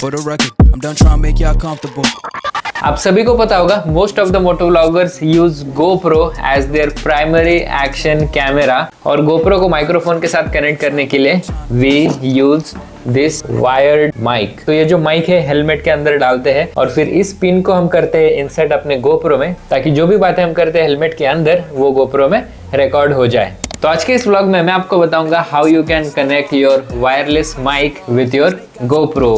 For the record, I'm done trying to make y'all comfortable. आप सभी को पता होगा most of the moto vloggers use GoPro as their primary action camera और GoPro को microphone के साथ कनेक्ट करने के लिए we use this wired mic. तो ये जो माइक है हेलमेट के अंदर डालते हैं और फिर इस पिन को हम करते हैं इंसर्ट अपने GoPro में ताकि जो भी बातें हम करते हैं हेलमेट के अंदर वो GoPro में रिकॉर्ड हो जाए। तो आज के इस व्लॉग में मैं आपको बताऊंगा how you can connect your wireless mic with your GoPro।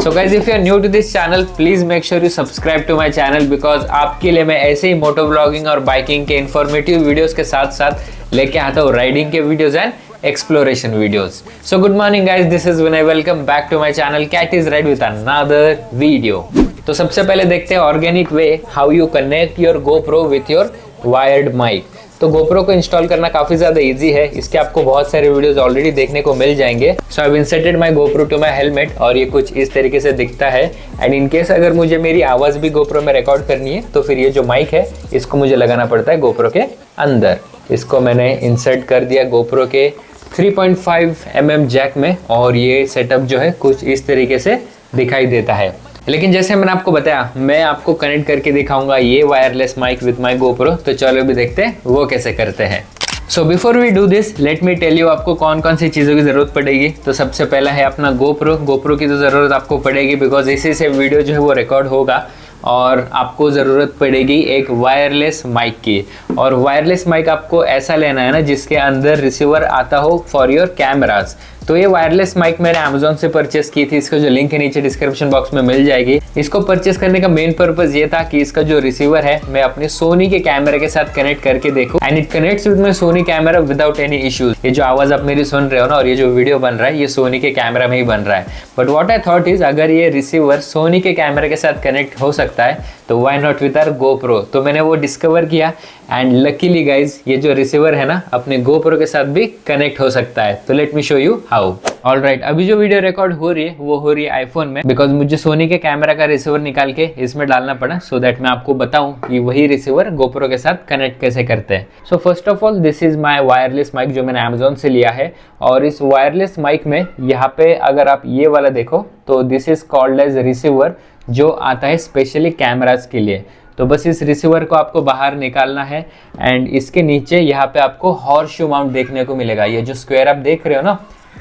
So guys, if you are new to this channel please make sure you subscribe to my channel because आपके लिए मैं ऐसे ही मोटो व्लॉगिंग और बाइकिंग के informative videos के साथ साथ लेके आता हूँ राइडिंग के videos and exploration videos. So good morning guys, this is Vinay. Welcome back to my channel Cat is Ride with another video. तो सबसे पहले देखते हैं organic way how you connect your GoPro with your wired mic. तो GoPro को install करना काफी ज्यादा इजी है, इसके आपको बहुत सारे वीडियोस ऑलरेडी देखने को मिल जाएंगे। So I have inserted my GoPro to my helmet और ये कुछ इस तरीके से दिखता है। एंड इन केस अगर मुझे मेरी आवाज भी GoPro में रिकॉर्ड करनी है तो फिर ये जो माइक है इसको मुझे लगाना पड़ता है GoPro के अंदर। इसको मैंने इंसर्ट कर दिया GoPro के 3.5 mm जैक में और ये सेटअप जो है कुछ इस तरीके से दिखाई देता है। लेकिन जैसे मैंने आपको बताया मैं आपको कनेक्ट करके दिखाऊंगा ये wireless mic with my GoPro। तो चलो भी देखते हैं वो कैसे करते हैं। So before we do this let me tell you आपको कौन कौन सी चीज़ों की ज़रूरत पड़ेगी। तो सबसे पहला है अपना GoPro की तो ज़रूरत आपको पड़ेगी बिकॉज इसी से वीडियो जो है वो रिकॉर्ड होगा। और आपको ज़रूरत पड़ेगी एक वायरलेस माइक की। और वायरलेस माइक आपको ऐसा लेना है ना जिसके अंदर रिसीवर आता हो फॉर योर कैमराज। तो ये वायरलेस माइक मैंने अमेजोन से परचेस की थी, इसका जो लिंक है नीचे डिस्क्रिप्शन बॉक्स में मिल जाएगी। इसको परचेस करने का मेन पर्पस ये था कि इसका जो रिसीवर है मैं अपने सोनी के कैमरे के साथ कनेक्ट करके देखूं and it connects with my Soni camera without any issues. ये जो आवाज आप मेरी सुन रहे हो ना और ये जो वीडियो बन रहा है ये सोनी के कैमरा में ही बन रहा है। But what I thought is अगर ये रिसीवर सोनी के कैमरे के साथ कनेक्ट हो सकता है तो why not with our GoPro। तो मैंने वो डिस्कवर किया एंड लकीली गाइज ये जो रिसीवर है ना अपने GoPro के साथ भी कनेक्ट हो सकता है। तो let me show you how. Alright, अभी जो वीडियो रिकॉर्ड हो रही है वो हो रही है आईफोन में बिकॉज मुझे सोनी के कैमरा का रिसीवर निकाल के इसमें डालना पड़ा सो दैट मैं आपको बताऊं कि वही रिसीवर GoPro के साथ कनेक्ट कैसे करते हैं। So first of all this is my wireless mic जो मैंने अमेजोन से लिया है। और इस वायरलेस माइक में यहाँ पे अगर आप ये वाला देखो तो this is called as receiver जो आता है स्पेशली कैमराज के लिए। तो बस इस रिसीवर को आपको बाहर निकालना है एंड इसके नीचे यहाँ पे आपको हॉर्स शू माउंट देखने को मिलेगा। ये जो स्क्वायर आप देख रहे हो ना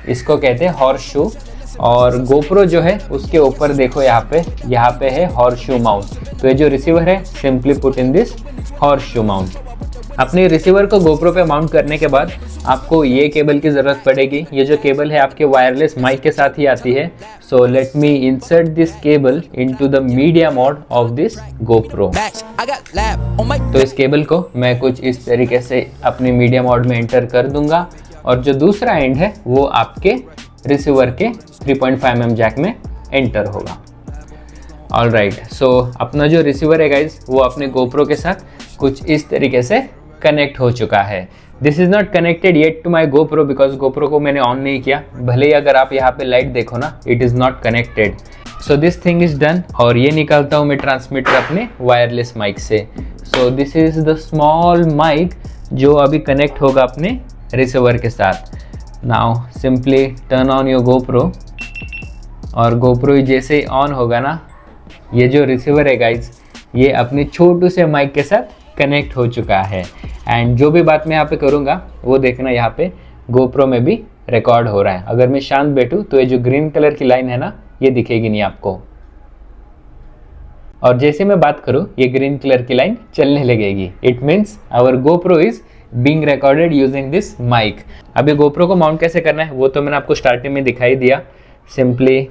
इसको कहते हैं हॉर्स शू। और GoPro जो है उसके ऊपर देखो यहाँ पे है हॉर्स शू माउंट। तो ये जो रिसीवर है simply put in this horse shoe mount. अपने रिसीवर को GoPro पे माउंट करने के बाद आपको ये केबल की ज़रूरत पड़ेगी। ये जो केबल है आपके वायरलेस माइक के साथ ही आती है। So let me insert this cable into the media mode of this GoPro। तो इस केबल को मैं कुछ इस तरीके से अपने मीडिया मोड में एंटर कर दूंगा और जो दूसरा एंड है वो आपके रिसीवर के 3.5 mm जैक में एंटर होगा। ऑलराइट, सो अपना जो रिसीवर है गाइज वो अपने GoPro के साथ कुछ इस तरीके से कनेक्ट हो चुका है। This is not connected yet to my GoPro because GoPro को मैंने ऑन नहीं किया। भले ही अगर आप यहाँ पे लाइट देखो ना it is not connected. So this thing is done और ये निकालता हूँ मैं ट्रांसमीटर अपने वायरलेस माइक से। So this is the small mic जो अभी कनेक्ट होगा अपने रिसीवर के साथ। Now simply turn on your GoPro और GoPro जैसे ऑन होगा ना ये जो रिसीवर है गाइज ये अपने छोटू से माइक के साथ कनेक्ट हो चुका है। एंड जो भी बात मैं यहाँ पे करूँगा वो देखना यहाँ पे GoPro में भी रिकॉर्ड हो रहा है। अगर मैं शांत बैठूँ तो ये जो ग्रीन कलर की लाइन है ना ये दिखेगी नहीं आपको और जैसे मैं बात करूँ ये ग्रीन कलर की लाइन चलने लगेगी। It means our GoPro is being recorded using this mic. अभी GoPro को माउंट कैसे करना है वो तो मैंने आपको स्टार्टिंग में दिखाई दिया। Simply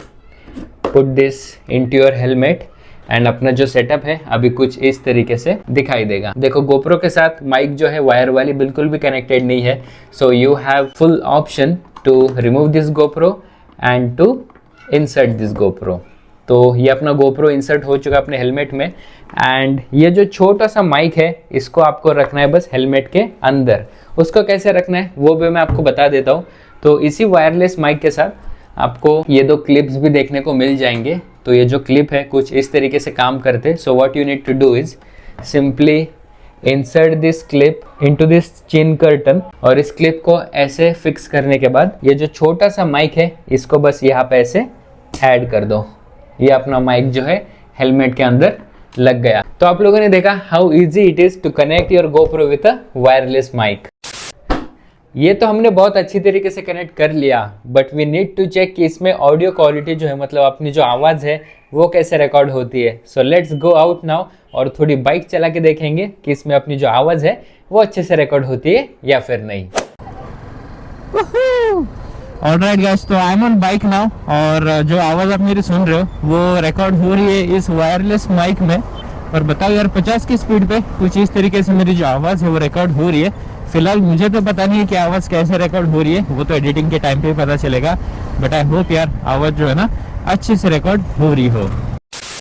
put this into your helmet and अपना जो सेटअप है अभी कुछ इस तरीके से दिखाई देगा। देखो GoPro के साथ माइक जो है वायर वाली बिल्कुल भी कनेक्टेड नहीं है। So you have full option to remove this GoPro and to insert this GoPro। तो ये अपना GoPro इंसर्ट हो चुका अपने हेलमेट में एंड ये जो छोटा सा माइक है इसको आपको रखना है बस हेलमेट के अंदर। उसको कैसे रखना है वो भी मैं आपको बता देता हूँ। तो इसी वायरलेस माइक के साथ आपको ये दो क्लिप्स भी देखने को मिल जाएंगे। तो ये जो क्लिप है कुछ इस तरीके से काम करते हैं। So what you need to do is simply insert this clip into this chin curtain और इस क्लिप को ऐसे फिक्स करने के बाद ये जो छोटा सा माइक है इसको बस यहाँ पे ऐसे ऐड कर दो ये अपना माइक जो है हेलमेट के अंदर लग गया। तो आप लोगों ने देखा how easy it is to connect your GoPro with a wireless mic. ये तो हमने बहुत अच्छी तरीके से कनेक्ट कर लिया, but we need to check कि इसमें ऑडियो क्वालिटी जो है, मतलब अपनी जो आवाज़ है वो कैसे रिकॉर्ड होती है। So let's go out now और थोड़ी बाइक चला के देखेंगे कि इसमें अपनी जो आवाज़ है वो अच्छे से रिकॉर्ड होती है या फिर नहीं। ऑलराइट गाइस, तो I am on bike now और जो आवाज़ आप मेरी सुन रहे हो वो रिकॉर्ड हो रही है इस वायरलेस माइक में। और बताओ यार, 50 की स्पीड पे कुछ इस तरीके से मेरी जो आवाज़ है वो रिकॉर्ड हो रही है। फिलहाल मुझे तो पता नहीं है कि आवाज़ कैसे रिकॉर्ड हो रही है, वो तो एडिटिंग के टाइम पे ही पता चलेगा। बट आई होप यार आवाज़ जो है ना अच्छे से रिकॉर्ड हो रही हो।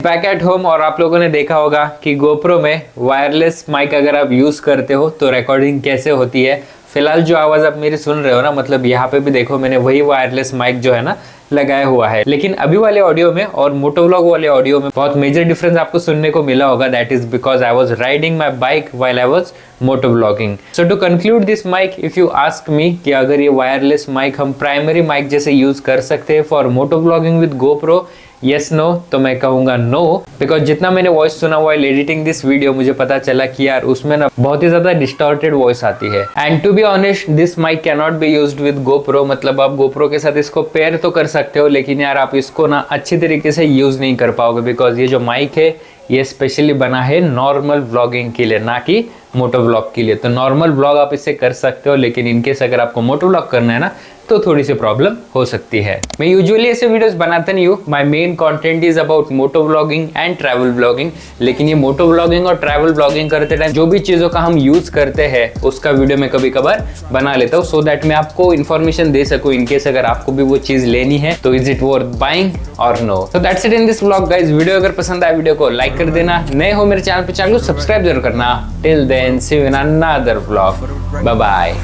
बैक एट होम, और आप लोगों ने देखा होगा कि GoPro में वायरलेस माइक अगर आप यूज़ करते हो तो रिकॉर्डिंग कैसे होती है। फिलहाल जो आवाज़ आप मेरी सुन रहे हो ना, मतलब यहाँ पे भी देखो मैंने वही वायरलेस माइक जो है ना लगाया हुआ है। लेकिन अभी वाले ऑडियो में और मोटोव्लॉग वाले ऑडियो में बहुत मेजर डिफरेंस आपको सुनने को मिला होगा। That is because I was riding my bike while I was motovlogging. So to conclude this mic, if you ask me कि अगर ये वायरलेस माइक हम प्राइमरी माइक जैसे यूज कर सकते हैं for motovlogging with GoPro, yes no, तो मैं कहूंगा नो। बिकॉज जितना मैंने वॉइस सुना व्हाइल एडिटिंग दिस वीडियो, मुझे पता चला कि यार उसमें ना बहुत ही ज्यादा डिस्टॉर्टेड वॉइस आती है। And to be honest, this mic can not be used with GoPro। मतलब आप GoPro के साथ इसको पेयर तो कर सकते हो, लेकिन यार आप इसको ना अच्छी तरीके से यूज नहीं कर पाओगे। बिकॉज ये जो माइक है ये स्पेशली बना है नॉर्मल व्लॉगिंग के लिए, ना कि मोटो व्लॉग के लिए। तो नॉर्मल व्लॉग आप इससे कर सकते हो, लेकिन इनकेस अगर आपको मोटो व्लॉग करना है ना तो थोड़ी सी प्रॉब्लम हो सकती है। मैं यूजुअली ऐसे वीडियोस बनाता नहीं हूँ। My main content is about moto vlogging and travel vlogging. लेकिन ये मोटो व्लॉगिंग और ट्रैवल व्लॉगिंग करते टाइम जो भी चीज़ों का हम यूज करते हैं उसका वीडियो मैं कभी कभार बना लेता हूँ, सो दैट मैं आपको इन्फॉर्मेशन दे सकूँ इनकेस अगर आपको भी वो चीज़ लेनी है तो इज इट वर्थ बाइंग और नो। तो that's it in this vlog guys. Video अगर पसंद आए वीडियो को लाइक कर देना, नए हो मेरे चैनल को सब्सक्राइब जरूर करना। Till then see you in another vlog, bye bye.